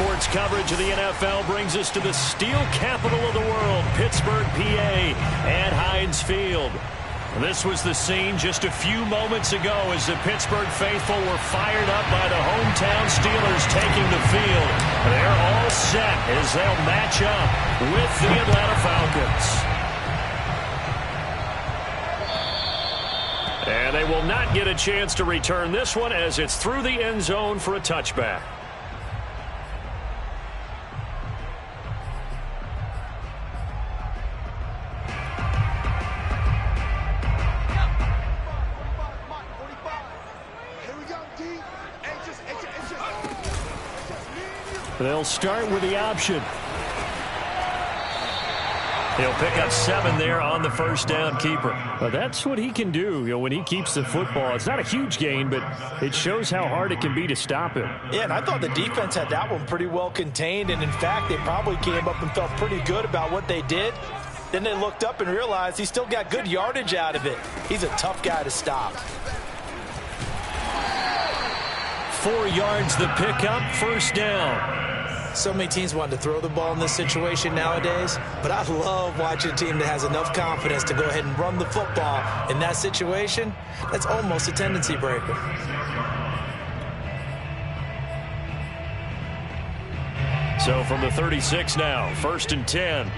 sports coverage of the NFL brings us to the steel capital of the world, Pittsburgh, PA, at Heinz Field. This was the scene just a few moments ago as the Pittsburgh faithful were fired up by the hometown Steelers taking the field. They're all set as they'll match up with the Atlanta Falcons. And they will not get a chance to return this one as it's through the end zone for a touchback. They'll start with the option. He'll pick up 7 there on the first down keeper. Well, that's what he can do, when he keeps the football. It's not a huge gain, but it shows how hard it can be to stop him. Yeah, and I thought the defense had that one pretty well contained, and in fact, they probably came up and felt pretty good about what they did. Then they looked up and realized he still got good yardage out of it. He's a tough guy to stop. 4 yards the pickup, first down. So many teams want to throw the ball in this situation nowadays, but I love watching a team that has enough confidence to go ahead and run the football in that situation. That's almost a tendency breaker. So from the 36 now, 1st and 10.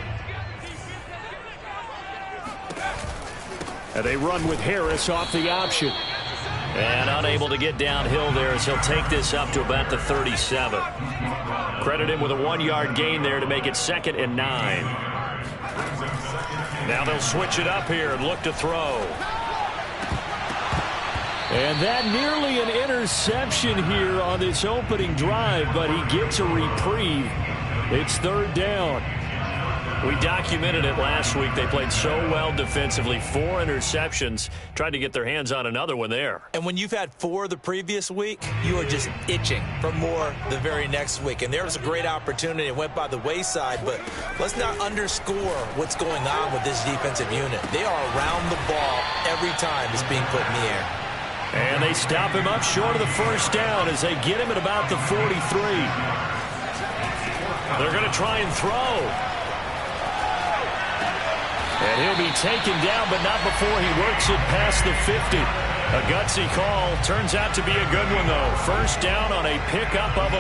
And they run with Harris off the option. And unable to get downhill there as he'll take this up to about the 37. Credit him with a 1-yard gain there to make it 2nd and 9. Now they'll switch it up here and look to throw. And that nearly an interception here on this opening drive, but he gets a reprieve. It's 3rd down. We documented it last week. They played so well defensively. 4 interceptions. Tried to get their hands on another one there. And when you've had 4 the previous week, you are just itching for more the very next week. And there was a great opportunity. It went by the wayside. But let's not underscore what's going on with this defensive unit. They are around the ball every time it's being put in the air. And they stop him up short of the first down as they get him at about the 43. They're going to try and throw. And he'll be taken down, but not before he works it past the 50. A gutsy call. Turns out to be a good one, though. First down on a pickup of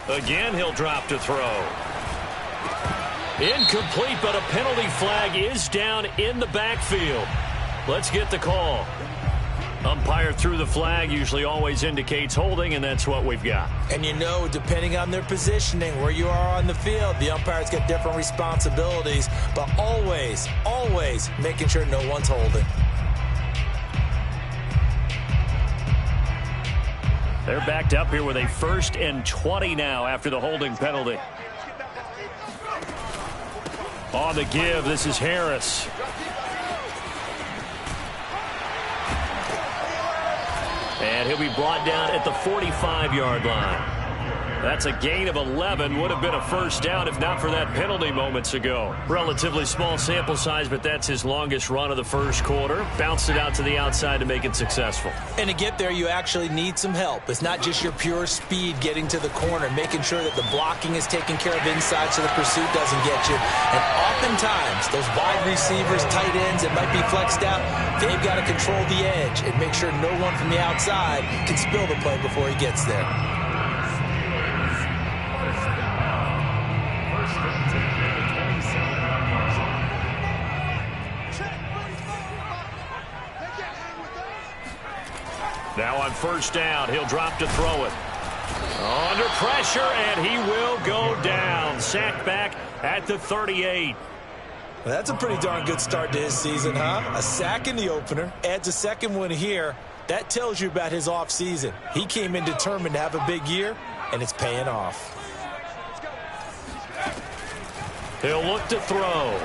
11. Again, he'll drop to throw. Incomplete, but a penalty flag is down in the backfield. Let's get the call. Umpire threw the flag, usually always indicates holding, and that's what we've got. And depending on their positioning, where you are on the field, the umpires get different responsibilities, but always, always making sure no one's holding. They're backed up here with a 1st and 20 now after the holding penalty. On the give, this is Harris. And he'll be brought down at the 45-yard line. That's a gain of 11. Would have been a first down if not for that penalty moments ago. Relatively small sample size, but that's his longest run of the first quarter. Bounced it out to the outside to make it successful. And to get there, you actually need some help. It's not just your pure speed getting to the corner, making sure that the blocking is taken care of inside so the pursuit doesn't get you. And oftentimes, those wide receivers, tight ends that might be flexed out, they've got to control the edge and make sure no one from the outside can spill the play before he gets there. Now on first down, he'll drop to throw it. Under pressure, and he will go down. Sacked back at the 38. Well, that's a pretty darn good start to his season, huh? A sack in the opener, adds a second one here. That tells you about his offseason. He came in determined to have a big year, and it's paying off. He'll look to throw.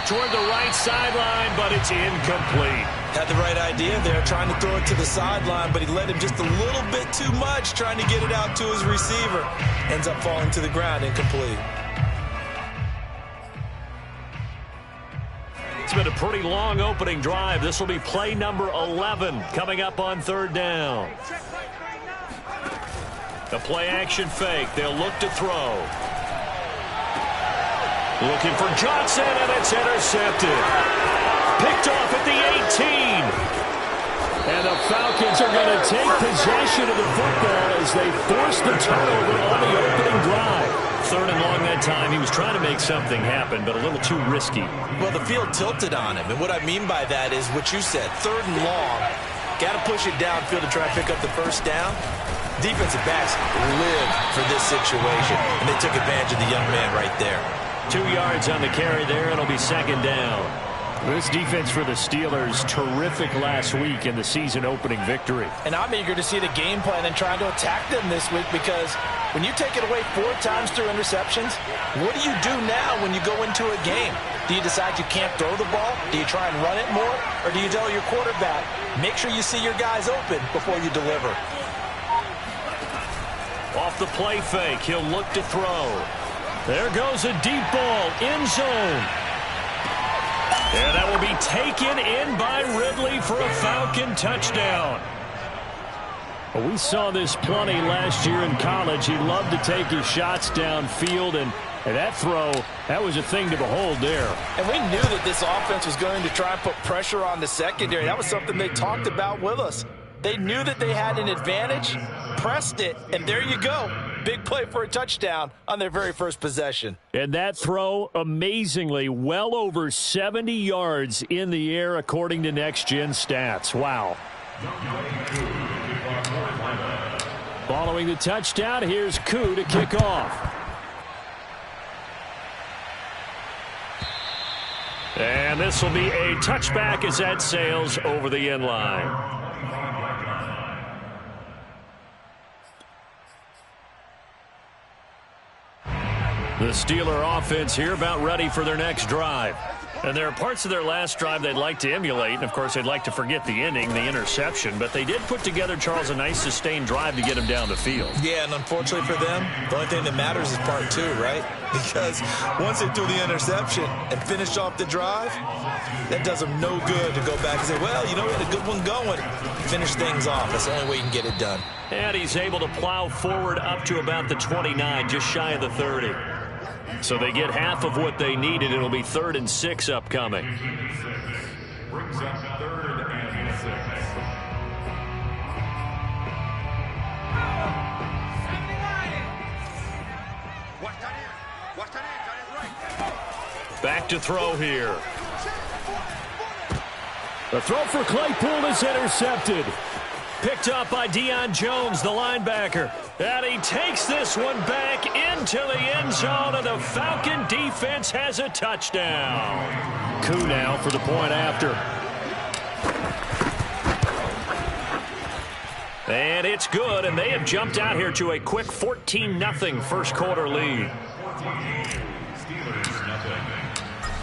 Toward the right sideline, but it's incomplete. Had the right idea there, trying to throw it to the sideline, but he led him just a little bit too much, trying to get it out to his receiver. Ends up falling to the ground, incomplete. It's been a pretty long opening drive. This will be play number 11 coming up on third down. The play action fake. They'll look to throw. Looking for Johnson, and it's intercepted. Picked off at the 18. And the Falcons are going to take possession of the football as they force the turnover on the opening drive. Third and long that time. He was trying to make something happen, but a little too risky. Well, the field tilted on him, and what I mean by that is what you said. Third and long, got to push it downfield to try and pick up the first down. Defensive backs live for this situation, and they took advantage of the young man right there. 2 yards on the carry there. It'll be second down. This defense for the Steelers, terrific last week in the season opening victory. And I'm eager to see the game plan and trying to attack them this week, because when you take it away 4 times through interceptions, what do you do now when you go into a game? Do you decide you can't throw the ball? Do you try and run it more? Or do you tell your quarterback, make sure you see your guys open before you deliver? Off the play fake, he'll look to throw. There goes a deep ball, end zone. And that will be taken in by Ridley for a Falcon touchdown. Well, we saw this plenty last year in college. He loved to take his shots downfield, and that throw, that was a thing to behold there. And we knew that this offense was going to try and put pressure on the secondary. That was something they talked about with us. They knew that they had an advantage, pressed it, and there you go. Big play for a touchdown on their very first possession. And that throw, amazingly, well over 70 yards in the air, according to Next Gen Stats. Wow. Following the touchdown, here's Koo to kick off. And this will be a touchback as that sails over the end line. The Steeler offense here about ready for their next drive. And there are parts of their last drive they'd like to emulate. And, of course, they'd like to forget the inning, the interception. But they did put together, Charles, a nice sustained drive to get him down the field. Yeah, and unfortunately for them, the only thing that matters is part 2, right? Because once they threw the interception and finished off the drive, that does them no good to go back and say, well, you know, we had a good one going. Finish things off. That's the only way you can get it done. And he's able to plow forward up to about the 29, just shy of the 30. So they get half of what they needed. It'll be 3rd and 6 upcoming. Brings up 3rd and 6. Back to throw here. The throw for Claypool is intercepted. Picked up by Deion Jones, the linebacker. And he takes this one back into the end zone, and the Falcon defense has a touchdown. Koo now for the point after. And it's good, and they have jumped out here to a quick 14-0 first quarter lead.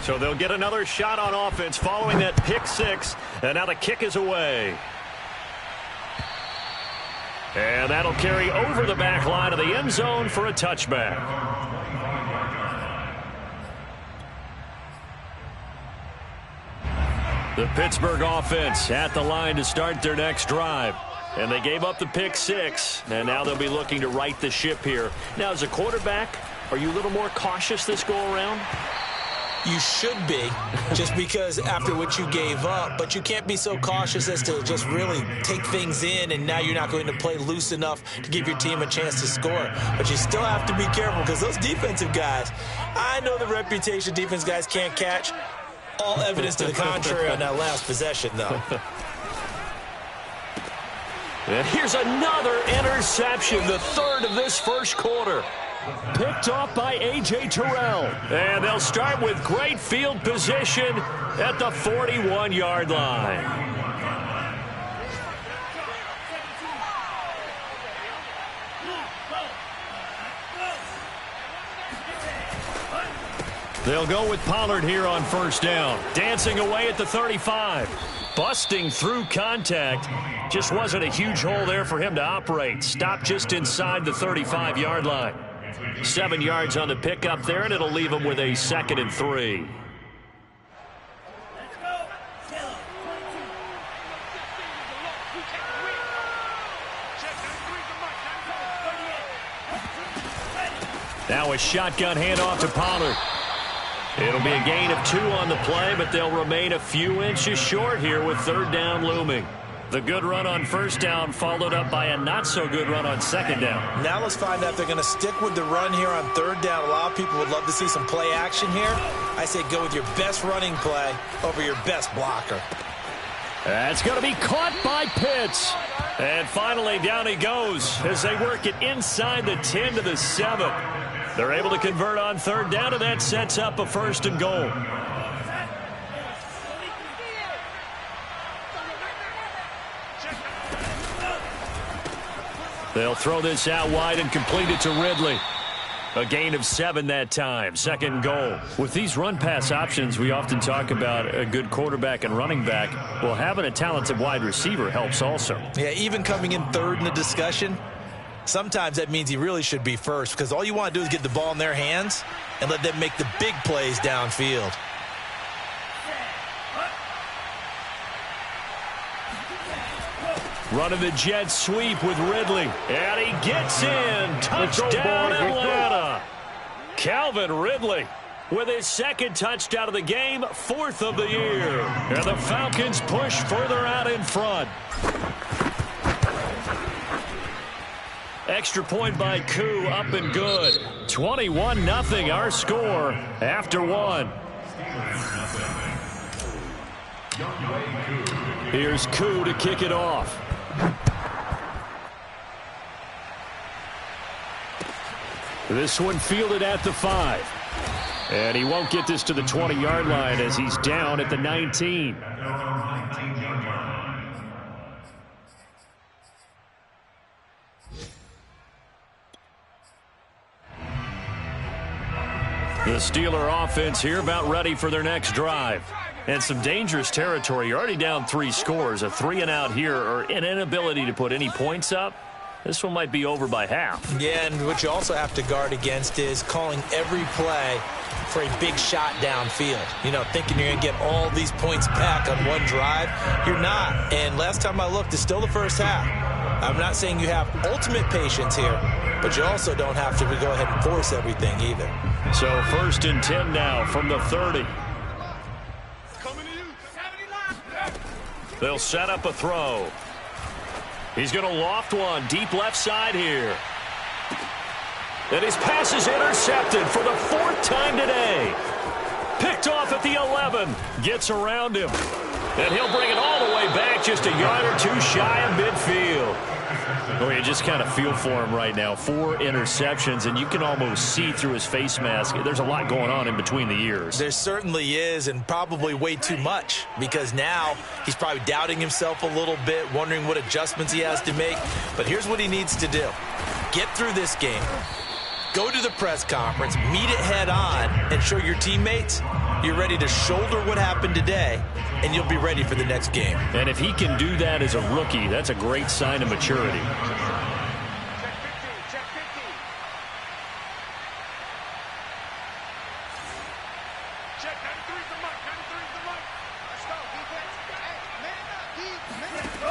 So they'll get another shot on offense following that pick 6, and now the kick is away. And that'll carry over the back line of the end zone for a touchback. The Pittsburgh offense at the line to start their next drive. And they gave up the pick 6, and now they'll be looking to right the ship here. Now, as a quarterback, are you a little more cautious this go-around? You should be, just because after what you gave up, but you can't be so cautious as to just really take things in, and now you're not going to play loose enough to give your team a chance to score. But you still have to be careful, because those defensive guys, I know the reputation defense guys can't catch. All evidence to the contrary on that last possession, though. And here's another interception, the 3rd of this first quarter. Picked off by A.J. Terrell. And they'll start with great field position at the 41-yard line. They'll go with Pollard here on first down. Dancing away at the 35. Busting through contact. Just wasn't a huge hole there for him to operate. Stopped just inside the 35-yard line. 7 yards on the pickup there, and it'll leave him with a 2nd and 3. Now a shotgun handoff to Pollard. It'll be a gain of 2 on the play, but they'll remain a few inches short here with third down looming. The good run on first down followed up by a not-so-good run on second down. Now let's find out if they're going to stick with the run here on third down. A lot of people would love to see some play action here. I say go with your best running play over your best blocker. That's going to be caught by Pitts. And finally, down he goes as they work it inside the 10 to the 7. They're able to convert on third down, and that sets up a 1st and goal. They'll throw this out wide and complete it to Ridley. A gain of 7 that time, 2nd and goal. With these run-pass options, we often talk about a good quarterback and running back. Well, having a talented wide receiver helps also. Yeah, even coming in third in the discussion, sometimes that means he really should be first, because all you want to do is get the ball in their hands and let them make the big plays downfield. Running the jet sweep with Ridley. And he gets in. Touchdown, Atlanta. Calvin Ridley with his 2nd touchdown of the game, 4th of the year. And the Falcons push further out in front. Extra point by Koo, up and good. 21-0 our score after 1. Here's Koo to kick it off. This one fielded at the 5. And he won't get this to the 20-yard line as he's down at the 19. The Steeler offense here about ready for their next drive. And some dangerous territory. You're already down 3 scores. A 3-and-out here or an inability to put any points up. This one might be over by half. Yeah, and what you also have to guard against is calling every play for a big shot downfield. You know, thinking you're going to get all these points back on one drive. You're not. And last time I looked, it's still the first half. I'm not saying you have ultimate patience here, but you also don't have to go ahead and force everything either. So 1st and 10 now from the 30. They'll set up a throw. He's going to loft one deep left side here. And his pass is intercepted for the 4th time today. Picked off at the 11. Gets around him. And he'll bring it all the way back just a yard or 2 shy of midfield. Oh, you just kind of feel for him right now. 4 interceptions, and you can almost see through his face mask. There's a lot going on in between the ears. There certainly is, and probably way too much, because now he's probably doubting himself a little bit, wondering what adjustments he has to make. But here's what he needs to do. Get through this game. Go to the press conference, meet it head on, and show your teammates you're ready to shoulder what happened today, and you'll be ready for the next game. And if he can do that as a rookie, that's a great sign of maturity.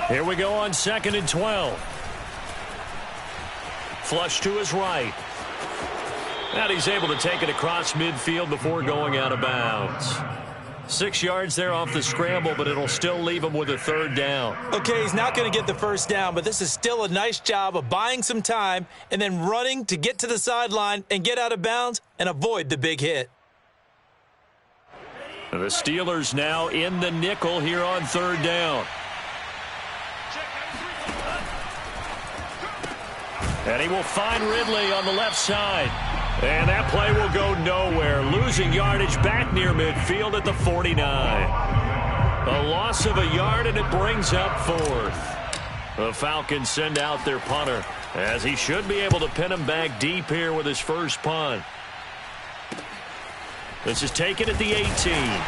Here we go on 2nd and 12. Flush to his right. And he's able to take it across midfield before going out of bounds. 6 yards there off the scramble, but it'll still leave him with a 3rd down. Okay, he's not going to get the 1st down, but this is still a nice job of buying some time and then running to get to the sideline and get out of bounds and avoid the big hit. The Steelers now in the nickel here on 3rd down. And he will find Ridley on the left side. And that play will go nowhere. Losing yardage back near midfield at the 49. A loss of a yard, and it brings up 4th. The Falcons send out their punter, as he should be able to pin him back deep here with his first punt. This is taken at the 18.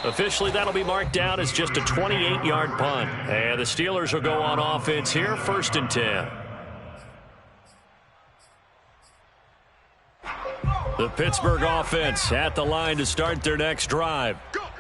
Officially, that'll be marked down as just a 28-yard punt. And the Steelers will go on offense here, 1st and 10. The Pittsburgh offense at the line to start their next drive.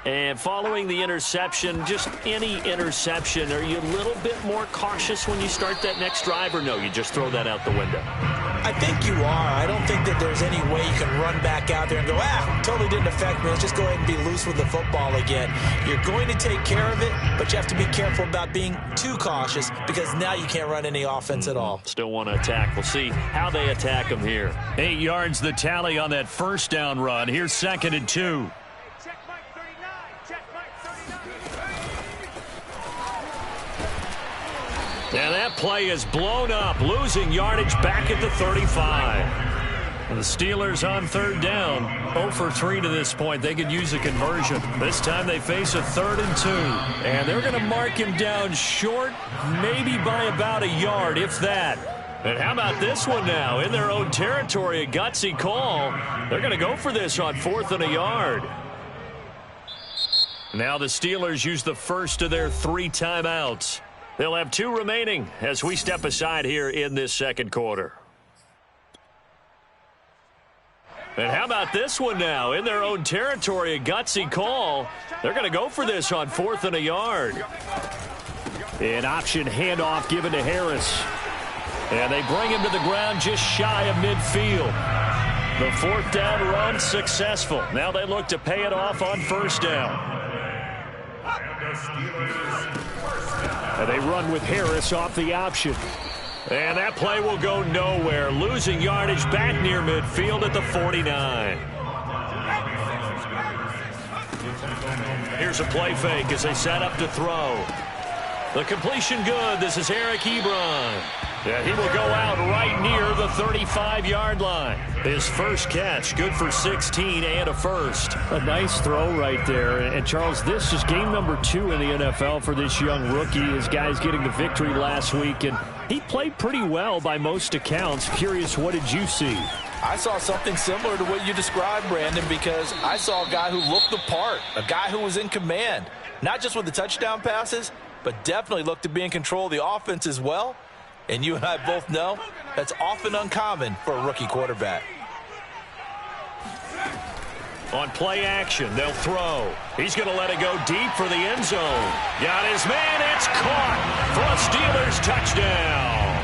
And following the interception, just any interception, are you a little bit more cautious when you start that next drive, or no, you just throw that out the window? I think you are. I don't think that there's any way you can run back out there and go, totally didn't affect me. Let's just go ahead and be loose with the football again. You're going to take care of it, but you have to be careful about being too cautious because now you can't run any offense at all. Still want to attack. We'll see how they attack them here. 8 yards the tally on that first down run. Here's 2nd and 2. And that play is blown up, losing yardage back at the 35. And the Steelers on 3rd down, 0 for 3 to this point. They could use a conversion. This time they face a 3rd and 2. And they're going to mark him down short, maybe by about a yard, if that. And how about this one now? In their own territory, a gutsy call. They're going to go for this on 4th and a yard. Now the Steelers use the first of their 3 timeouts. They'll have 2 remaining as we step aside here in this second quarter. And how about this one now? In their own territory, a gutsy call. They're going to go for this on 4th and a yard. An option handoff given to Harris. And they bring him to the ground just shy of midfield. The 4th down run successful. Now they look to pay it off on 1st down. And they run with Harris off the option. And that play will go nowhere, losing yardage back near midfield at the 49. Here's a play fake as they set up to throw. The completion good. This is Eric Ebron. Yeah, he will go out right near the 35-yard line. His first catch, good for 16 and a first. A nice throw right there. And, Charles, this is game number 2 in the NFL for this young rookie. His guys getting the victory last week, and he played pretty well by most accounts. Curious, what did you see? I saw something similar to what you described, Brandon, because I saw a guy who looked the part, a guy who was in command, not just with the touchdown passes, but definitely looked to be in control of the offense as well. And you and I both know that's often uncommon for a rookie quarterback. On play action, they'll throw. He's going to let it go deep for the end zone. Got his man. It's caught for a Steelers touchdown.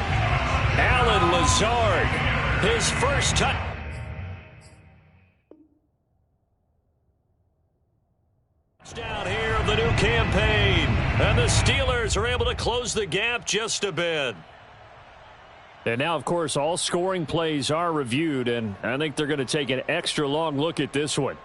Alan Lazard, his first touchdown. Down here of the new campaign. And the Steelers are able to close the gap just a bit. And now, of course, all scoring plays are reviewed, and I think they're going to take an extra long look at this one.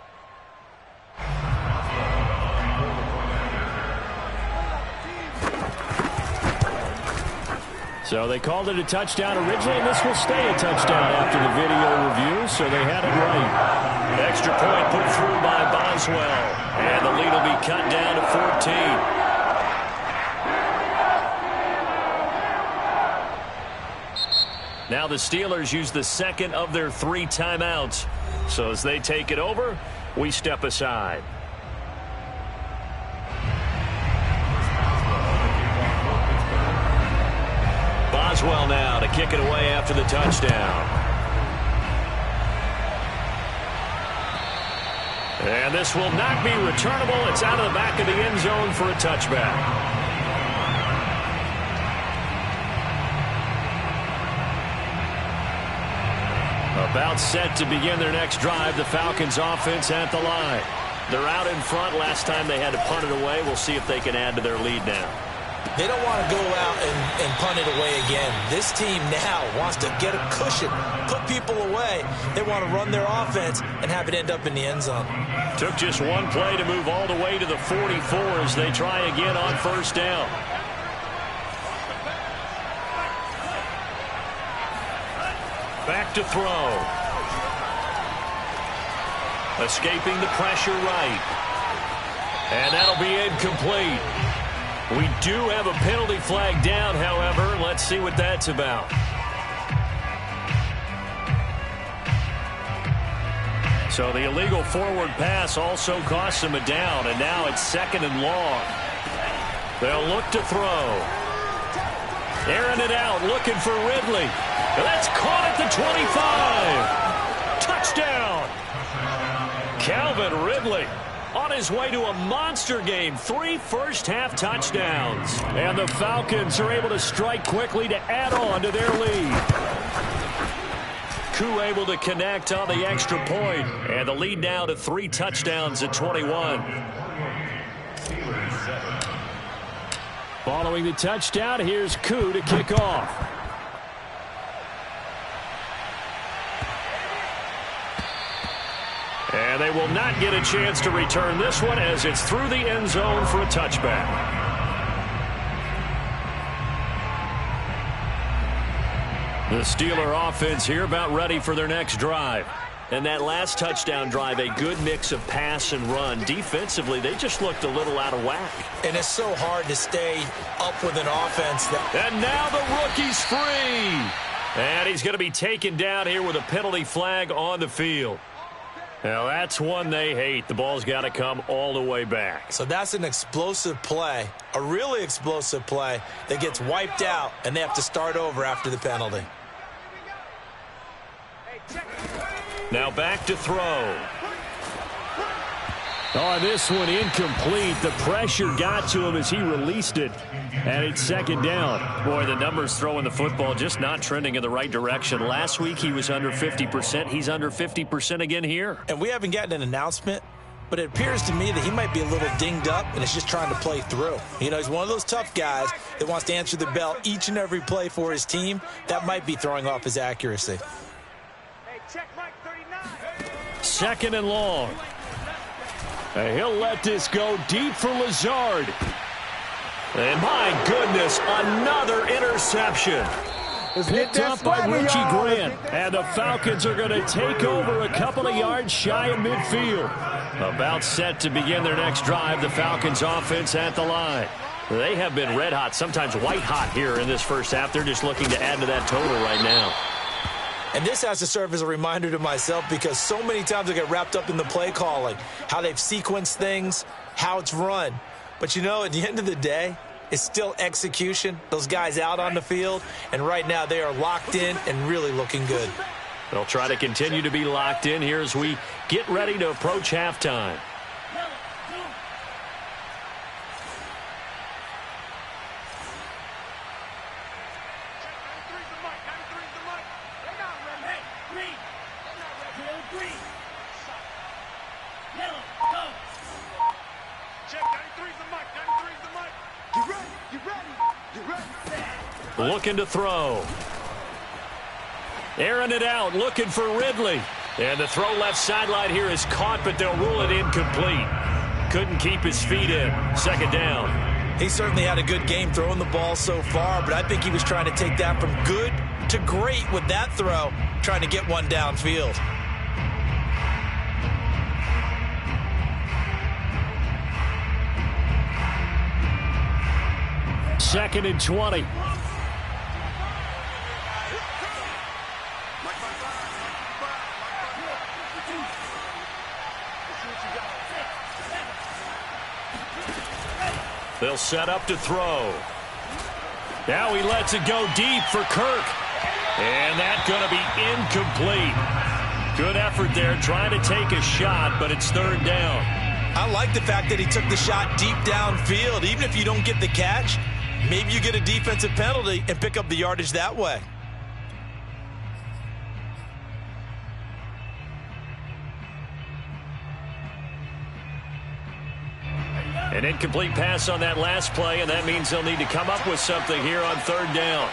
So they called it a touchdown originally, and this will stay a touchdown after the video review, so they had it right. Extra point put through by Boswell, and the lead will be cut down to 14. Now the Steelers use the second of their 3 timeouts. So as they take it over, we step aside. Boswell now to kick it away after the touchdown. And this will not be returnable. It's out of the back of the end zone for a touchback. About set to begin their next drive. The Falcons offense at the line. They're out in front. Last time they had to punt it away. We'll see if they can add to their lead now. They don't want to go out and punt it away again. This team now wants to get a cushion, put people away. They want to run their offense and have it end up in the end zone. Took just one play to move all the way to the 44 as they try again on 1st down. Back to throw. Escaping the pressure right. And that'll be incomplete. We do have a penalty flag down, however. Let's see what that's about. So the illegal forward pass also costs him a down, and now it's 2nd and long. They'll look to throw. Airing it out, looking for Ridley. And that's caught at the 25. Touchdown. Calvin Ridley. on his way to a monster game. 3 first-half touchdowns. And the Falcons are able to strike quickly to add on to their lead. Koo able to connect on the extra point. And the lead now to 3 touchdowns at 21. Following the touchdown, here's Koo to kick off. And they will not get a chance to return this one as it's through the end zone for a touchback. The Steeler offense here about ready for their next drive. And that last touchdown drive, a good mix of pass and run. Defensively, they just looked a little out of whack. And it's so hard to stay up with an offense. And now the rookie's free. And he's going to be taken down here with a penalty flag on the field. Now, that's one they hate. The ball's got to come all the way back. So that's an explosive play, a really explosive play that gets wiped out, and they have to start over after the penalty. Now back to throw. Oh, this one incomplete. The pressure got to him as he released it. And it's second down. Boy, the numbers throwing the football just not trending in the right direction. Last week he was under 50%. He's under 50% again here. And we haven't gotten an announcement, but it appears to me that he might be a little dinged up and is just trying to play through. You know, he's one of those tough guys that wants to answer the bell each and every play for his team. That might be throwing off his accuracy. Second and long. And he'll let this go deep for Lazard. And my goodness, another interception. Picked up by Richie Grant. And the Falcons are going to take over a couple of yards shy of midfield. About set to begin their next drive. The Falcons offense at the line. They have been red hot, sometimes white hot here in this first half. They're just looking to add to that total right now. And this has to serve as a reminder to myself because so many times I get wrapped up in the play calling, how they've sequenced things, how it's run. But, you know, at the end of the day, it's still execution. Those guys out on the field, and right now they are locked in and really looking good. They'll try to continue to be locked in here as we get ready to approach halftime. Looking to throw. Airing it out, looking for Ridley. And the throw left sideline here is caught, but they'll rule it incomplete. Couldn't keep his feet in. Second down. He certainly had a good game throwing the ball so far, but I think he was trying to take that from good to great with that throw, trying to get one downfield. Second and 20. They'll set up to throw. Now he lets it go deep for Kirk. And that's going to be incomplete. Good effort there trying to take a shot, but it's third down. I like the fact that he took the shot deep downfield. Even if you don't get the catch, maybe you get a defensive penalty and pick up the yardage that way. An incomplete pass on that last play, and that means they'll need to come up with something here on third down.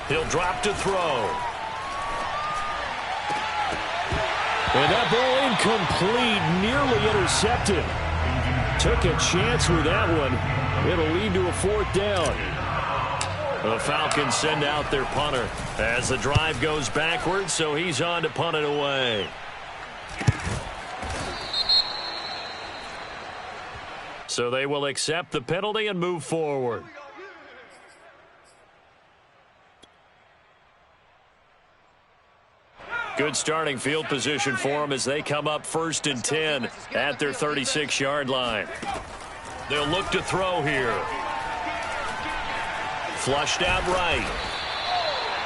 He'll drop to throw. And that ball incomplete, nearly intercepted. Took a chance with that one. It'll lead to a fourth down. The Falcons send out their punter as the drive goes backwards, so he's on to punt it away. So they will accept the penalty and move forward. Good starting field position for them as they come up 1st and 10 at their 36-yard line. They'll look to throw here. Flushed out right.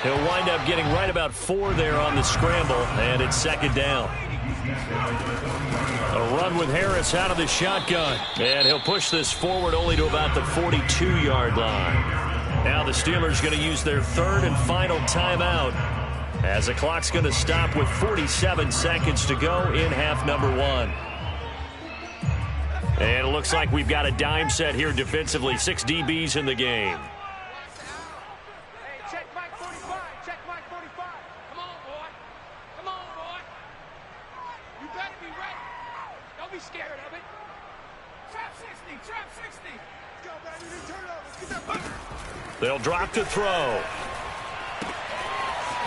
He'll wind up getting right about 4 there on the scramble, and it's second down. A run with Harris out of the shotgun, and he'll push this forward only to about the 42-yard line. Now the Steelers going to use their third and final timeout as the clock's going to stop with 47 seconds to go in half number 1. And it looks like we've got a dime set here defensively. 6 DBs in the game. They'll drop to throw.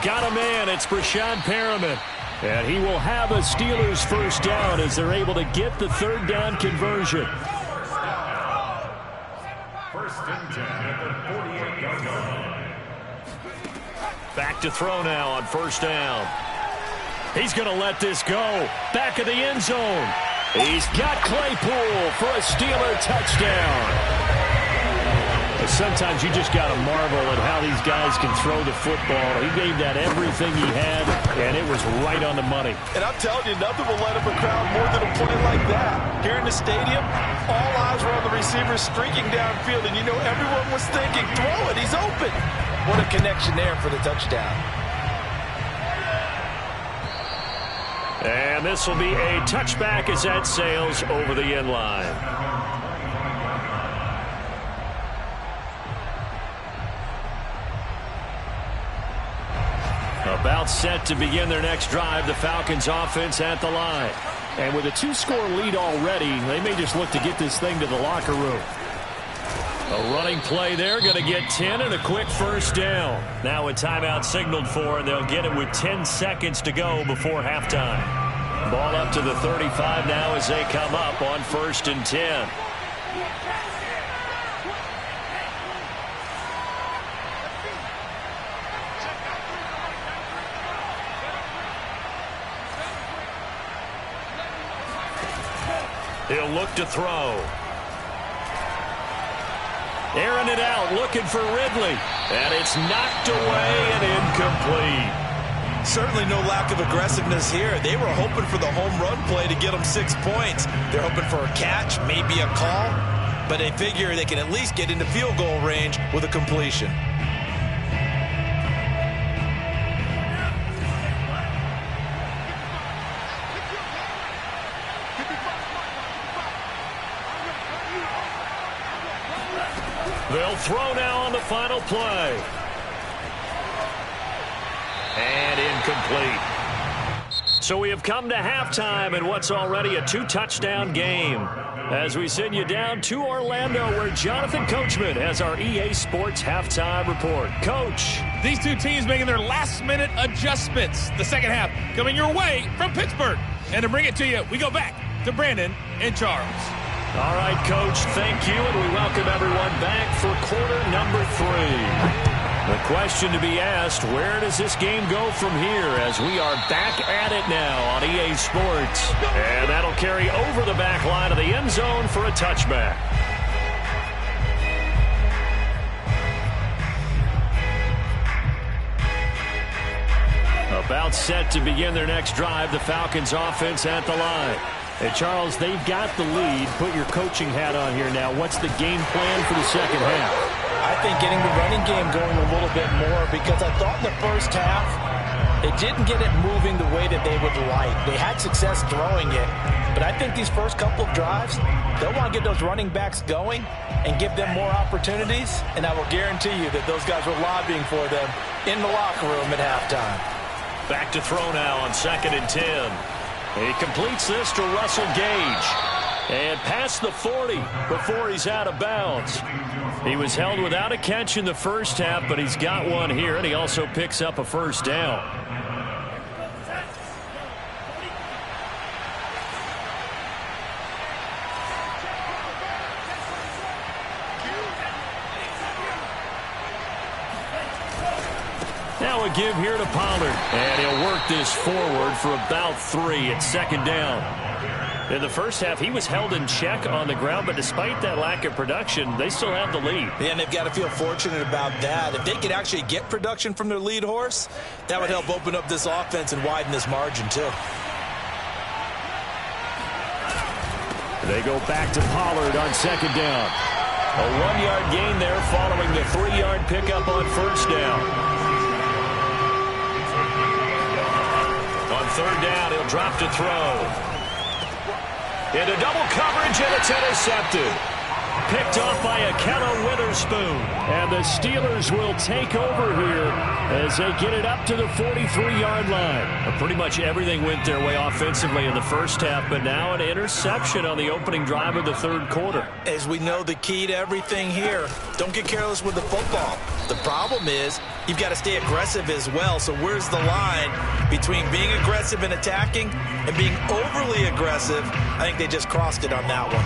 Got a man. It's Brashad Perriman. And he will have a Steelers first down as they're able to get the third down conversion. First and 10 at the 48-yard line. Back to throw now on first down. He's going to let this go. Back of the end zone. He's got Claypool for a Steeler touchdown. Sometimes you just got to marvel at how these guys can throw the football. He gave that everything he had, and it was right on the money. And I'm telling you, nothing will light up a crowd more than a play like that. Here in the stadium, all eyes were on the receiver streaking downfield, and you know everyone was thinking, throw it, he's open. What a connection there for the touchdown. And this will be a touchback as that sails over the end line. About set to begin their next drive, the Falcons offense at the line. And with a 2-score lead already, they may just look to get this thing to the locker room. A running play there, going to get 10 and a quick first down. Now a timeout signaled for, and they'll get it with 10 seconds to go before halftime. Ball up to the 35 now as they come up on first and 10. He'll look to throw. Airing it out, looking for Ridley. And it's knocked away and incomplete. Certainly no lack of aggressiveness here. They were hoping for the home run play to get them 6 points. They're hoping for a catch, maybe a call. But they figure they can at least get into field goal range with a completion. They'll throw now on the final play. And incomplete. So we have come to halftime in what's already a 2-touchdown game. As we send you down to Orlando, where Jonathan Coachman has our EA Sports halftime report. Coach. These two teams making their last-minute adjustments. The second half coming your way from Pittsburgh. And to bring it to you, we go back to Brandon and Charles. All right, Coach, thank you, and we welcome everyone back for quarter number 3. The question to be asked, where does this game go from here as we are back at it now on EA Sports? And that'll carry over the back line of the end zone for a touchback. About set to begin their next drive, the Falcons offense at the line. Hey, Charles, they've got the lead. Put your coaching hat on here now. What's the game plan for the second half? I think getting the running game going a little bit more, because I thought in the first half they didn't get it moving the way that they would like. They had success throwing it, but I think these first couple of drives, they'll want to get those running backs going and give them more opportunities, and I will guarantee you that those guys were lobbying for them in the locker room at halftime. Back to throw now on second and 10. He completes this to Russell Gage. And past the 40 before he's out of bounds. He was held without a catch in the first half, but he's got one here, and he also picks up a first down. Now a give here to Pollard, and he'll work this forward for about 3 at second down. In the first half, he was held in check on the ground, but despite that lack of production, they still have the lead. Yeah, and they've got to feel fortunate about that. If they could actually get production from their lead horse, that would help open up this offense and widen this margin, too. They go back to Pollard on second down. A 1-yard gain there following the 3-yard pickup on first down. On third down, he'll drop to throw. Into double coverage, and it's intercepted. Picked off by Akello Witherspoon. And the Steelers will take over here as they get it up to the 43-yard line. Pretty much everything went their way offensively in the first half, but now an interception on the opening drive of the third quarter. As we know, the key to everything here, don't get careless with the football. The problem is you've got to stay aggressive as well. So where's the line between being aggressive and attacking and being overly aggressive? I think they just crossed it on that one.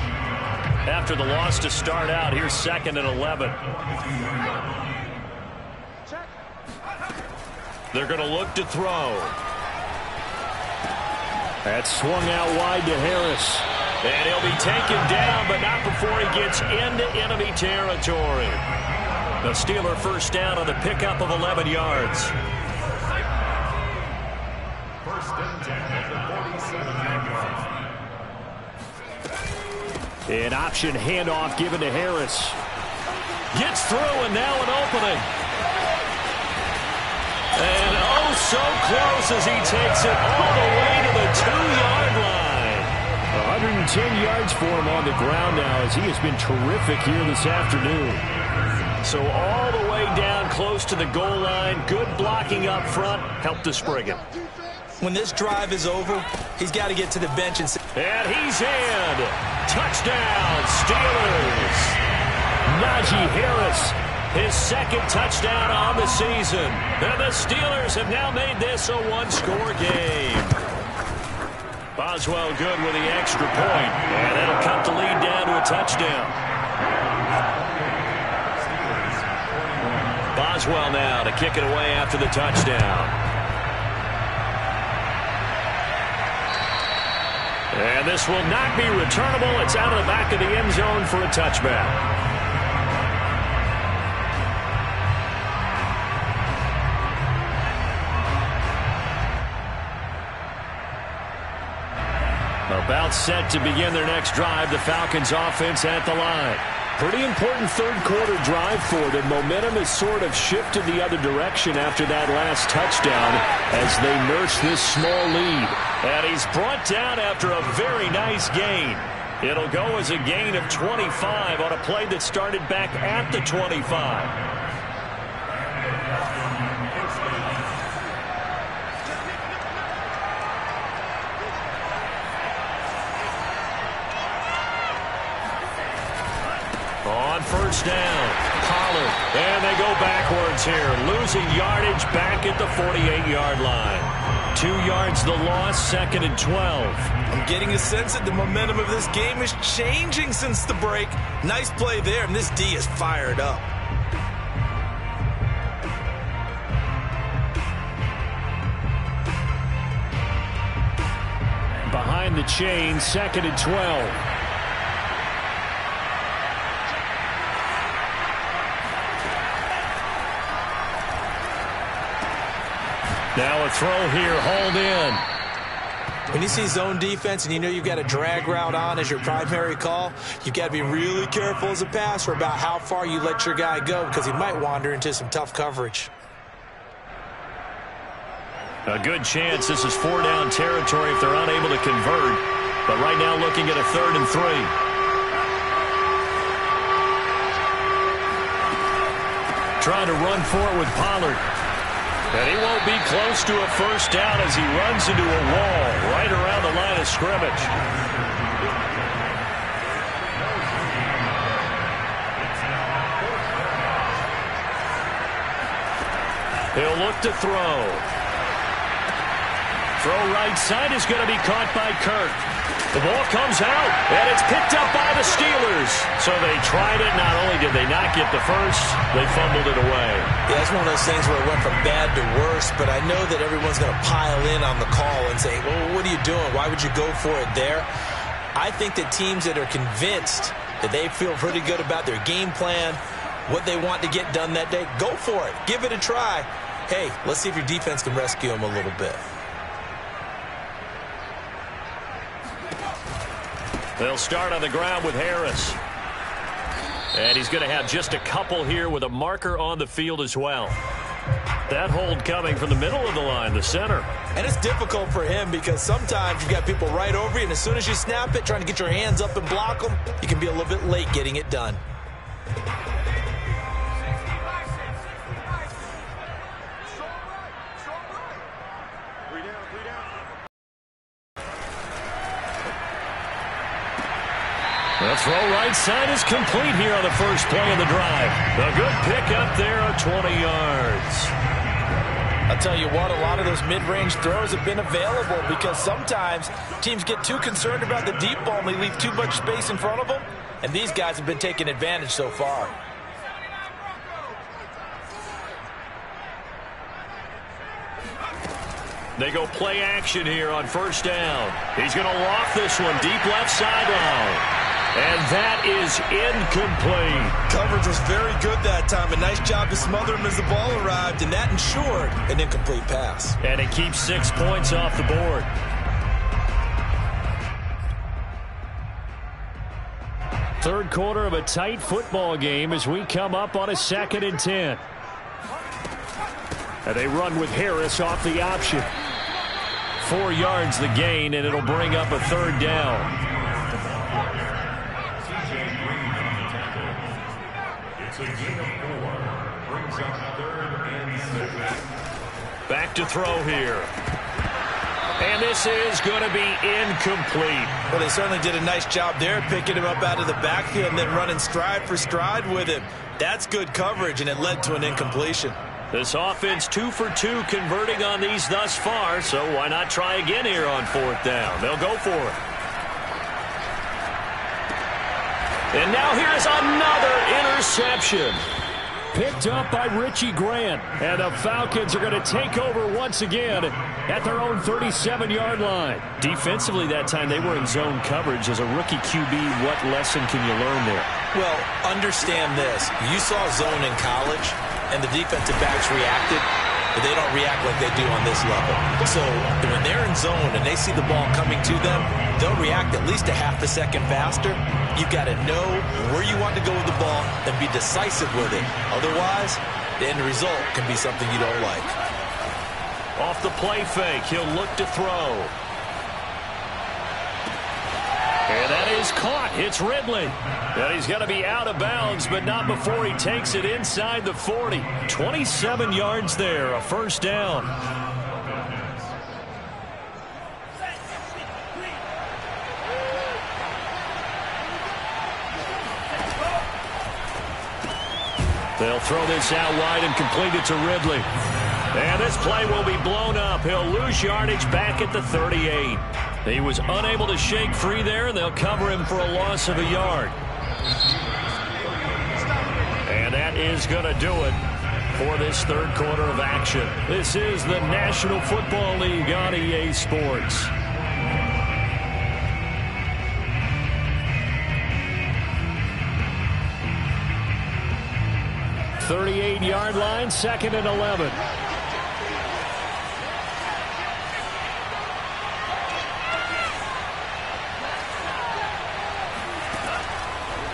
After the loss to start out, here's 2nd and 11. They're going to look to throw. That's swung out wide to Harris. And he'll be taken down, but not before he gets into enemy territory. The Steeler first down on the pickup of 11 yards. First and 10 at the 47-yard line. An option handoff given to Harris. Gets through, and now an opening. And oh, so close as he takes it all the way to the 2-yard line. 110 yards for him on the ground now as he has been terrific here this afternoon. So all the way down close to the goal line. Good blocking up front. Helped to spring him. When this drive is over, he's got to get to the bench and say, and he's in. Touchdown, Steelers. Najee Harris, his 2nd touchdown on the season. And the Steelers have now made this a 1-score game. Boswell good with the extra point. And that'll cut the lead down to a touchdown. Boswell now to kick it away after the touchdown. And this will not be returnable. It's out of the back of the end zone for a touchback. About set to begin their next drive. The Falcons offense at the line. Pretty important third quarter drive for them. Momentum has sort of shifted the other direction after that last touchdown as they nurse this small lead. And he's brought down after a very nice gain. It'll go as a gain of 25 on a play that started back at the 25. On first down, Pollard, and they go backwards here, losing yardage back at the 48-yard line. 2 yards the loss, 2nd and 12. I'm getting a sense that the momentum of this game is changing since the break. Nice play there, and this D is fired up. Behind the chain, 2nd and 12. Now a throw here, hauled in. When you see zone defense and you know you've got a drag route on as your primary call, you've got to be really careful as a passer about how far you let your guy go because he might wander into some tough coverage. A good chance this is 4-down territory if they're unable to convert. But right now looking at a 3rd and 3. Trying to run forward with Pollard. And he won't be close to a first down as he runs into a wall right around the line of scrimmage. He'll look to throw. Throw right side is going to be caught by Kirk. The ball comes out, and it's picked up by the Steelers. So they tried it. Not only did they not get the first, they fumbled it away. Yeah, it's one of those things where it went from bad to worse, but I know that everyone's going to pile in on the call and say, well, what are you doing? Why would you go for it there? I think that teams that are convinced that they feel pretty good about their game plan, what they want to get done that day, go for it. Give it a try. Hey, let's see if your defense can rescue them a little bit. They'll start on the ground with Harris. And he's going to have just a couple here with a marker on the field as well. That hold coming from the middle of the line, the center. And it's difficult for him because sometimes you've got people right over you, and as soon as you snap it, trying to get your hands up and block them, you can be a little bit late getting it done. The throw right side is complete here on the first play of the drive. A good pick up there of 20 yards. I'll tell you what, a lot of those mid-range throws have been available because sometimes teams get too concerned about the deep ball and they leave too much space in front of them, and these guys have been taking advantage so far. They go play action here on first down. He's going to loft this one deep left sideline. And that is incomplete. Coverage was very good that time. A nice job to smother him as the ball arrived, and that ensured an incomplete pass. And it keeps 6 points off the board. Third quarter of a tight football game as we come up on a 2nd and 10. And they run with Harris off the option. 4 yards the gain, and it'll bring up a third down. Back to throw here. And this is going to be incomplete. Well, they certainly did a nice job there, picking him up out of the backfield and then running stride for stride with him. That's good coverage, and it led to an incompletion. This offense 2 for 2 converting on these thus far, so why not try again here on 4th down? They'll go for it. And now here's another interception. Picked up by Richie Grant. And the Falcons are going to take over once again at their own 37-yard line. Defensively that time they were in zone coverage. As a rookie QB, what lesson can you learn there? Well, understand this. You saw zone in college, and the defensive backs reacted, but they don't react like they do on this level. So when they're in zone and they see the ball coming to them, they'll react at least a half a second faster. You've got to know where you want to go with the ball and be decisive with it. Otherwise, the end result can be something you don't like. Off the play fake, he'll look to throw. And that is caught. It's Ridley. And he's going to be out of bounds, but not before he takes it inside the 40. 27 yards there, a first down. They'll throw this out wide and complete it to Ridley. And this play will be blown up. He'll lose yardage back at the 38. He was unable to shake free there, and they'll cover him for a loss of a yard. And that is going to do it for this third quarter of action. This is the National Football League on EA Sports. .38-yard line, 2nd and 11.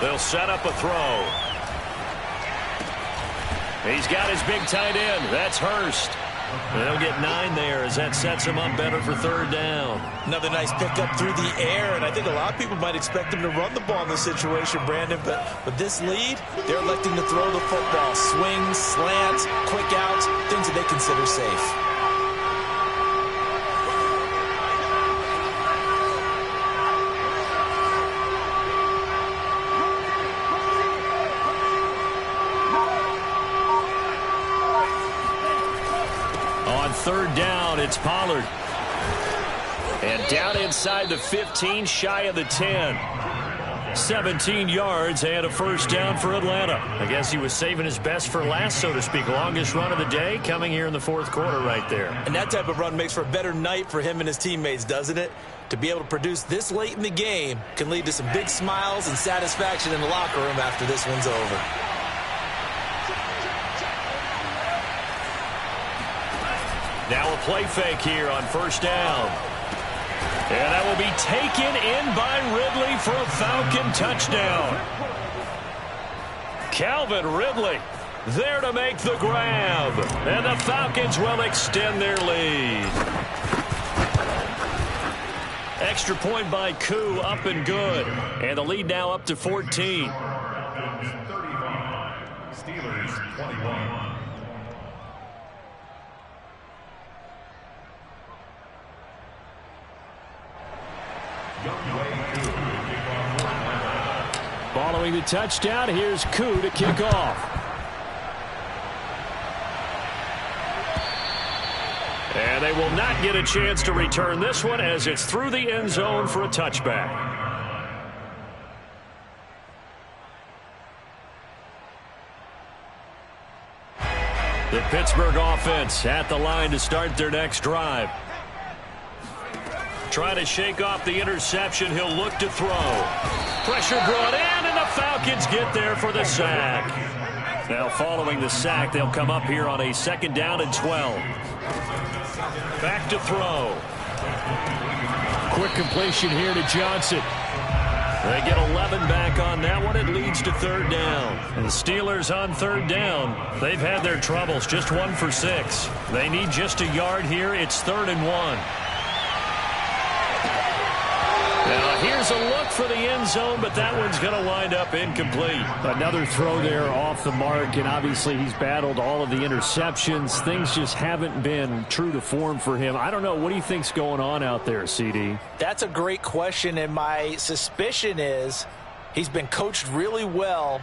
They'll set up a throw. He's got his big tight end. That's Hurst. They'll get 9 there as that sets him up better for third down. Another nice pickup through the air, and I think a lot of people might expect him to run the ball in this situation, Brandon, but with this lead, they're electing to throw the football. Swings, slants, quick outs, things that they consider safe. On third down, it's Pollard. And down inside the 15, shy of the 10. 17 yards and a first down for Atlanta. I guess he was saving his best for last, so to speak. Longest run of the day coming here in the fourth quarter right there. And that type of run makes for a better night for him and his teammates, doesn't it? To be able to produce this late in the game can lead to some big smiles and satisfaction in the locker room after this one's over. Now a play fake here on first down. And that will be taken in by Ridley for a Falcon touchdown. Calvin Ridley there to make the grab. And the Falcons will extend their lead. Extra point by Koo, up and good. And the lead now up to 14. Steelers 21. Following the touchdown, here's Koo to kick off. And they will not get a chance to return this one as it's through the end zone for a touchback. The Pittsburgh offense at the line to start their next drive. Trying to shake off the interception. He'll look to throw. Pressure brought in, and the Falcons get there for the sack. Now following the sack, they'll come up here on a 2nd down and 12. Back to throw. Quick completion here to Johnson. They get 11 back on that one. It leads to 3rd down. And the Steelers on 3rd down. They've had their troubles. Just 1 for 6. They need just a yard here. It's 3rd and 1. Now here's a look for the end zone, but that one's going to wind up incomplete. Another throw there off the mark, and obviously he's battled all of the interceptions. Things just haven't been true to form for him. I don't know. What do you think's going on out there, CD? That's a great question, and my suspicion is he's been coached really well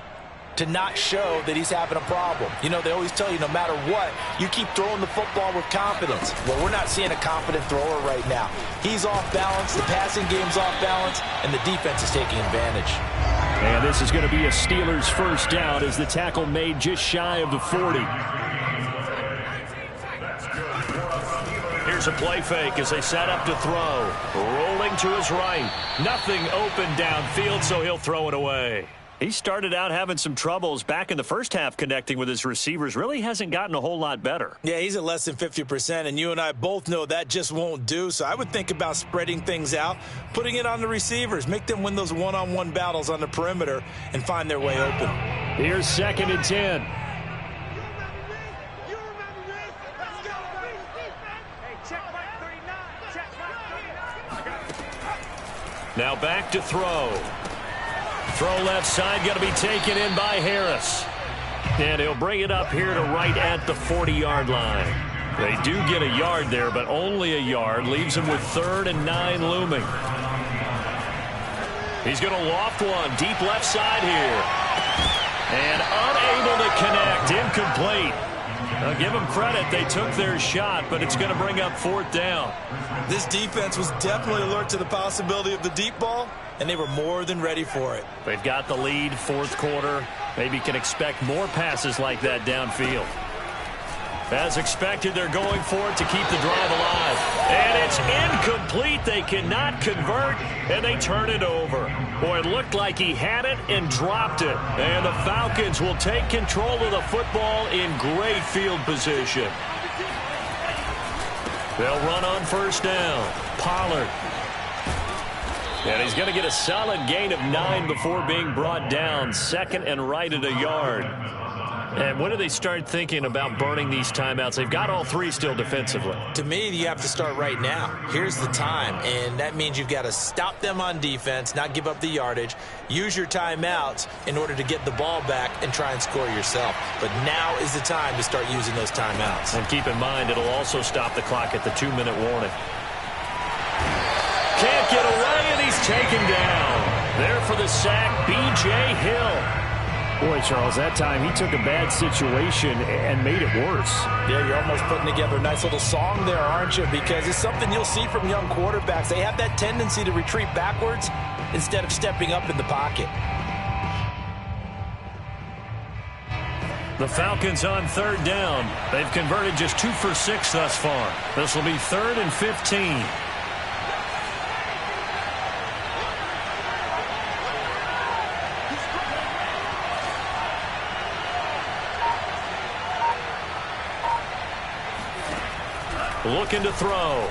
to not show that he's having a problem. You know, they always tell you no matter what, you keep throwing the football with confidence. Well, we're not seeing a confident thrower right now. He's off balance, the passing game's off balance, and the defense is taking advantage. And this is going to be a Steelers first down as the tackle made just shy of the 40. Here's a play fake as they set up to throw. Rolling to his right. Nothing open downfield, so he'll throw it away. He started out having some troubles back in the first half connecting with his receivers. Really hasn't gotten a whole lot better. Yeah, he's at less than 50%, and you and I both know that just won't do. So I would think about spreading things out, putting it on the receivers, make them win those one-on-one battles on the perimeter and find their way open. Here's 2nd and 10. Now back to throw. Throw left side, going to be taken in by Harris. And he'll bring it up here to right at the 40-yard line. They do get a yard there, but only a yard. Leaves him with 3rd and 9 looming. He's going to loft one deep left side here. And unable to connect. Incomplete. I'll give them credit. They took their shot, but it's going to bring up 4th down. This defense was definitely alert to the possibility of the deep ball, and they were more than ready for it. They've got the lead, 4th quarter. Maybe can expect more passes like that downfield. As expected, they're going for it to keep the drive alive. And it's incomplete. They cannot convert, and they turn it over. Boy, it looked like he had it and dropped it. And the Falcons will take control of the football in great field position. They'll run on first down. Pollard. And he's going to get a solid gain of 9 before being brought down. 2nd and right at a yard. And when do they start thinking about burning these timeouts? They've got all 3 still defensively. To me, you have to start right now. Here's the time, and that means you've got to stop them on defense, not give up the yardage, use your timeouts in order to get the ball back and try and score yourself. But now is the time to start using those timeouts. And keep in mind, it'll also stop the clock at the 2-minute warning. Can't get away, and he's taken down. There for the sack, B.J. Hill. Boy, Charles, that time he took a bad situation and made it worse. Yeah, you're almost putting together a nice little song there, aren't you? Because it's something you'll see from young quarterbacks. They have that tendency to retreat backwards, instead of stepping up in the pocket. The Falcons on third down. They've converted just 2 for 6 thus far. This will be 3rd and 15. Looking to throw.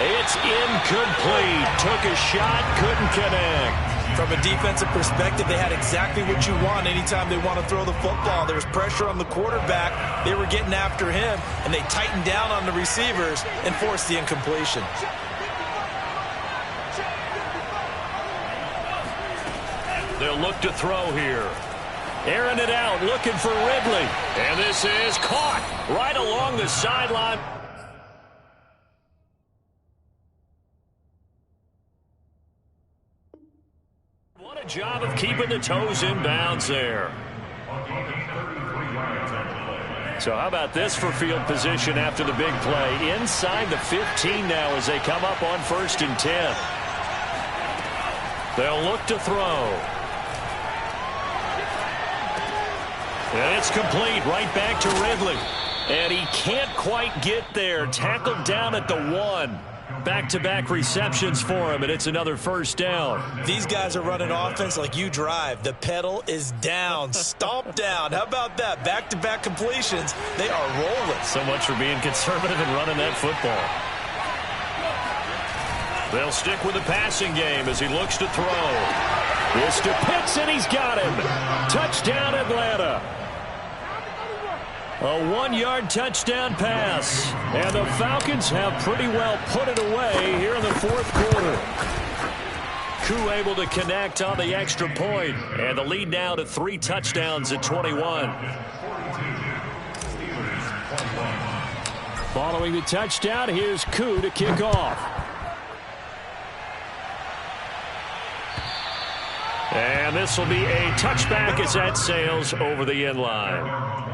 It's incomplete. Took a shot, couldn't connect. From a defensive perspective, they had exactly what you want anytime they want to throw the football. There was pressure on the quarterback. They were getting after him, and they tightened down on the receivers and forced the incompletion. They'll look to throw here. Airing it out, looking for Ridley. And this is caught right along the sideline. What a job of keeping the toes in bounds there. So how about this for field position after the big play? Inside the 15 now as they come up on 1st and 10. They'll look to throw. And it's complete, right back to Ridley. And he can't quite get there. Tackled down at the 1. Back-to-back receptions for him, and it's another 1st down. These guys are running offense like you drive. The pedal is down, stomp down. How about that? Back-to-back completions. They are rolling. So much for being conservative and running that football. They'll stick with the passing game as he looks to throw. This to Pitts, and he's got him. Touchdown, Atlanta. A 1-yard touchdown pass. And the Falcons have pretty well put it away here in the 4th quarter. Koo able to connect on the extra point. And the lead now to 3 touchdowns at 21. Following the touchdown, here's Koo to kick off. And this will be a touchback as that sails over the end line.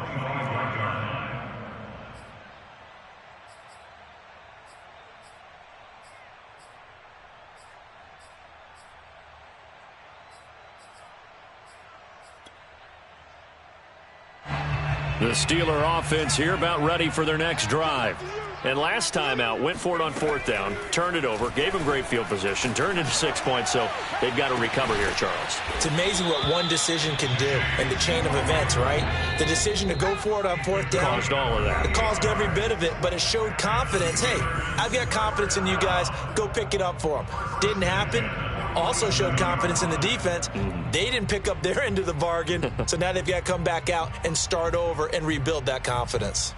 The Steeler offense here about ready for their next drive. And last time out, went for it on 4th down, turned it over, gave them great field position, turned into 6 points, so they've got to recover here, Charles. It's amazing what one decision can do in the chain of events, right? The decision to go for it on 4th down. Caused all of that. It caused every bit of it, but it showed confidence. Hey, I've got confidence in you guys. Go pick it up for them. Didn't happen. Also showed confidence in the defense. They didn't pick up their end of the bargain, so now they've got to come back out and start over and rebuild that confidence.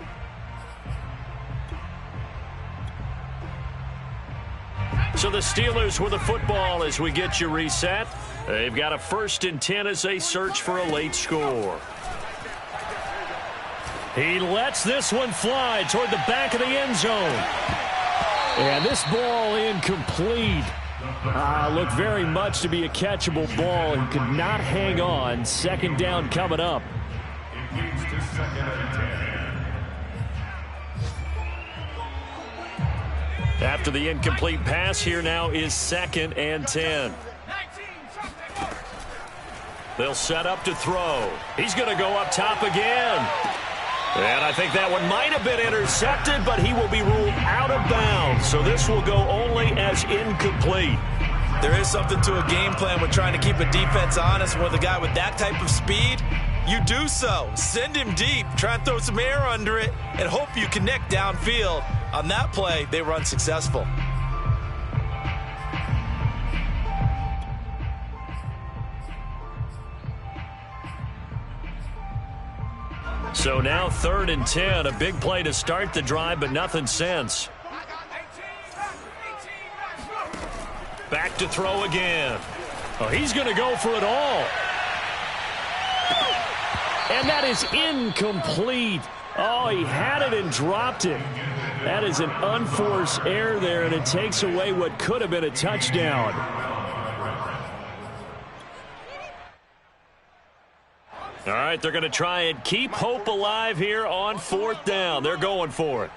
So the Steelers with the football as we get you reset. They've got a 1st and 10 as they search for a late score. He lets this one fly toward the back of the end zone. And this ball incomplete. Looked very much to be a catchable ball. He could not hang on. 2nd down coming up. After the incomplete pass, here now is 2nd and 10. They'll set up to throw. He's going to go up top again. And I think that one might have been intercepted, but he will be ruled out of bounds. So this will go only as incomplete. There is something to a game plan with trying to keep a defense honest. With a guy with that type of speed, you do so. Send him deep, try and throw some air under it, and hope you connect downfield. On that play, they run successful. So now 3rd and 10, a big play to start the drive, but nothing since. Back to throw again. Oh, he's going to go for it all. And that is incomplete. Oh, he had it and dropped it. That is an unforced error there, and it takes away what could have been a touchdown. All right, they're going to try and keep hope alive here on 4th down. They're going for it.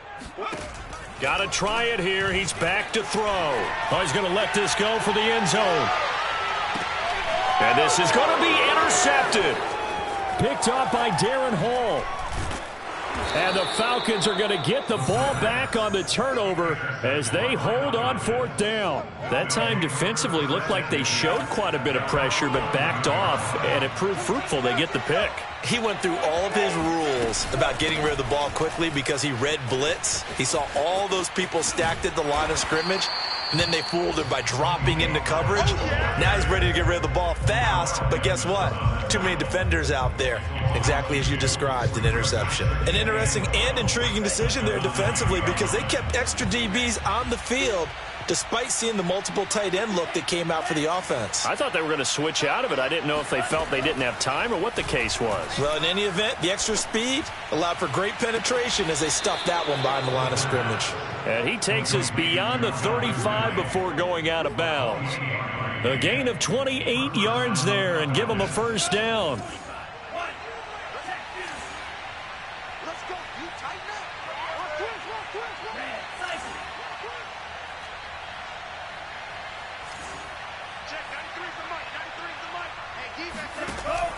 Got to try it here. He's back to throw. Oh, he's going to let this go for the end zone. And this is going to be intercepted. Picked up by Darren Hall. And the Falcons are going to get the ball back on the turnover as they hold on 4th down. That time defensively looked like they showed quite a bit of pressure but backed off, and it proved fruitful. They get the pick. He went through all of his rules about getting rid of the ball quickly because he read blitz. He saw all those people stacked at the line of scrimmage, and then they fooled him by dropping into coverage. Now he's ready to get rid of the ball fast, but guess what? Too many defenders out there. Exactly as you described, an interception. An interesting and intriguing decision there defensively because they kept extra DBs on the field despite seeing the multiple tight end look that came out for the offense. I thought they were going to switch out of it. I didn't know if they felt they didn't have time or what the case was. Well, in any event, the extra speed allowed for great penetration as they stuffed that one behind the line of scrimmage. And he takes us beyond the 35 before going out of bounds. A gain of 28 yards there and give him a first down.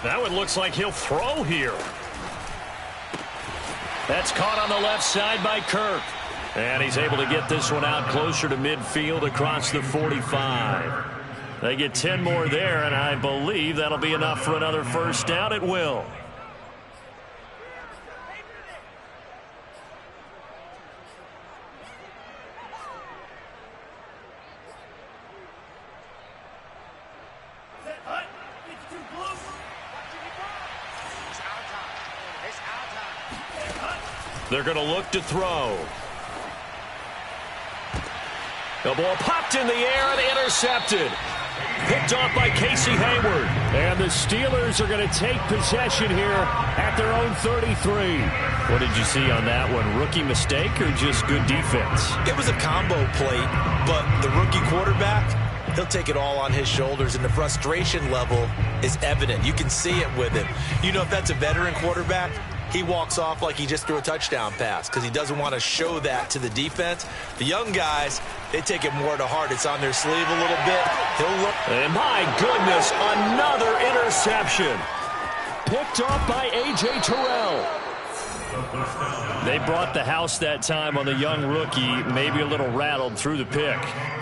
That one looks like he'll throw here. That's caught on the left side by Kirk. And he's able to get this one out closer to midfield across the 45. They get 10 more there, and I believe that'll be enough for another first down. It will. They're going to look to throw. The ball popped in the air and intercepted. Picked off by Casey Hayward. And the Steelers are going to take possession here at their own 33. What did you see on that one? Rookie mistake or just good defense? It was a combo plate, but the rookie quarterback, he'll take it all on his shoulders, and the frustration level is evident. You can see it with him. You know, if that's a veteran quarterback, he walks off like he just threw a touchdown pass because he doesn't want to show that to the defense. The young guys, they take it more to heart. It's on their sleeve a little bit. He'll look. And my goodness, another interception. Picked off by A.J. Terrell. They brought the house that time on the young rookie, maybe a little rattled through the pick.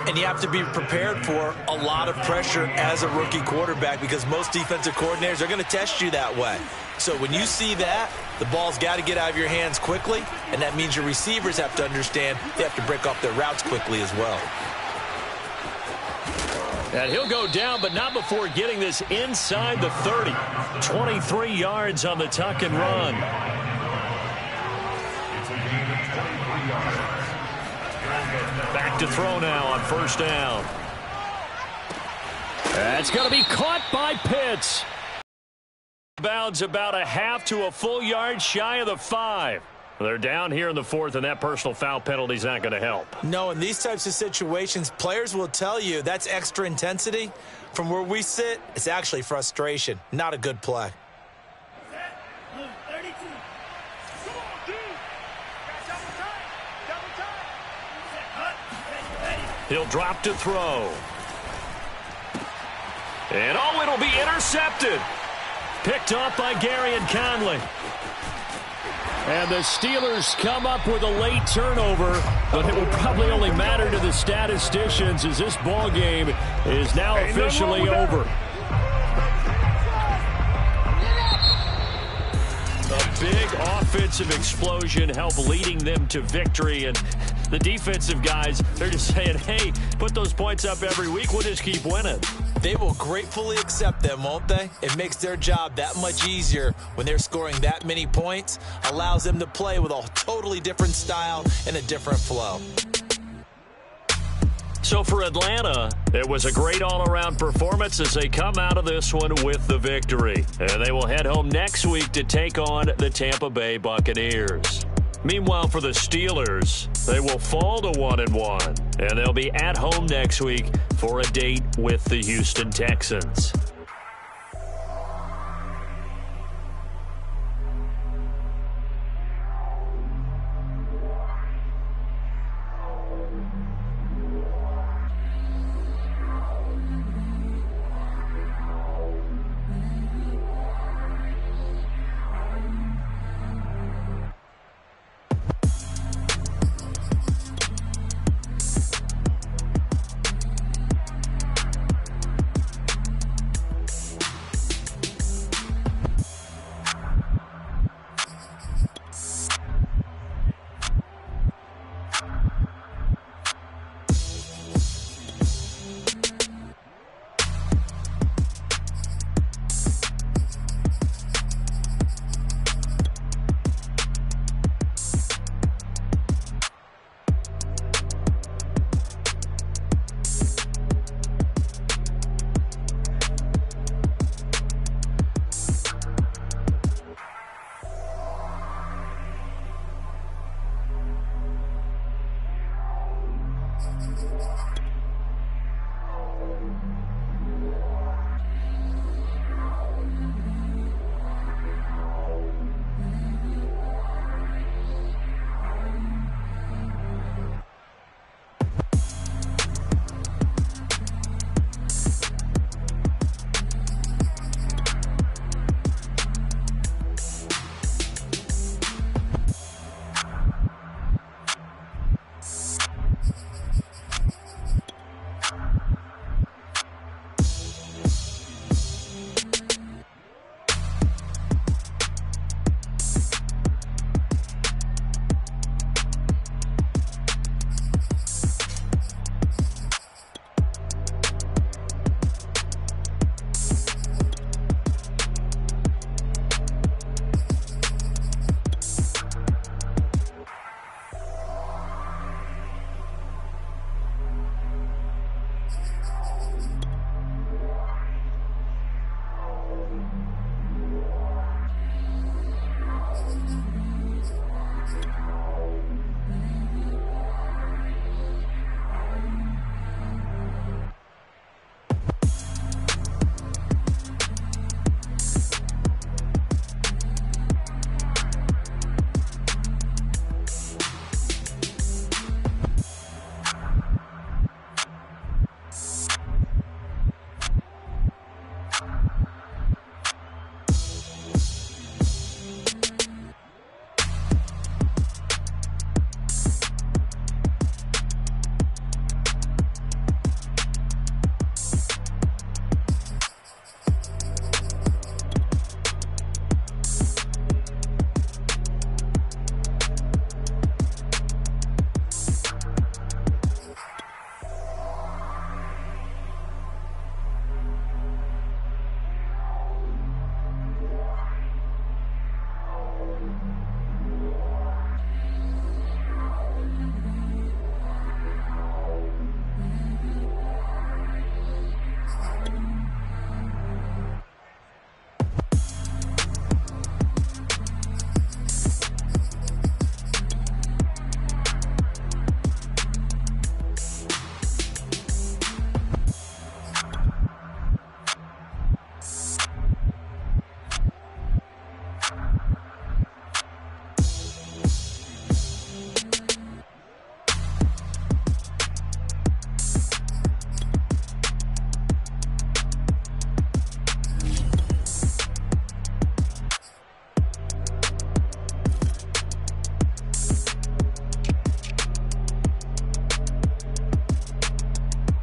And you have to be prepared for a lot of pressure as a rookie quarterback because most defensive coordinators are going to test you that way. So when you see that, the ball's got to get out of your hands quickly, and that means your receivers have to understand they have to break off their routes quickly as well. And he'll go down, but not before getting this inside the 30. 23 yards on the tuck and run. Back to throw now on first down. That's going to be caught by Pitts. Bounds about a half to a full yard shy of the 5. They're down here in the 4th, and that personal foul penalty is not going to help. No, in these types of situations, players will tell you that's extra intensity. From where we sit, it's actually frustration. Not a good play. He'll drop to throw. And oh, it'll be intercepted. Picked off by Gary and Conley. And the Steelers come up with a late turnover, but it will probably only matter to the statisticians as this ball game is now officially over. A big offensive explosion helped leading them to victory, and the defensive guys, they're just saying, hey, put those points up every week, we'll just keep winning. They will gratefully accept them, won't they? It makes their job that much easier when they're scoring that many points, allows them to play with a totally different style and a different flow. So for Atlanta, it was a great all-around performance as they come out of this one with the victory. And they will head home next week to take on the Tampa Bay Buccaneers. Meanwhile, for the Steelers, they will fall to 1-1, and they'll be at home next week for a date with the Houston Texans.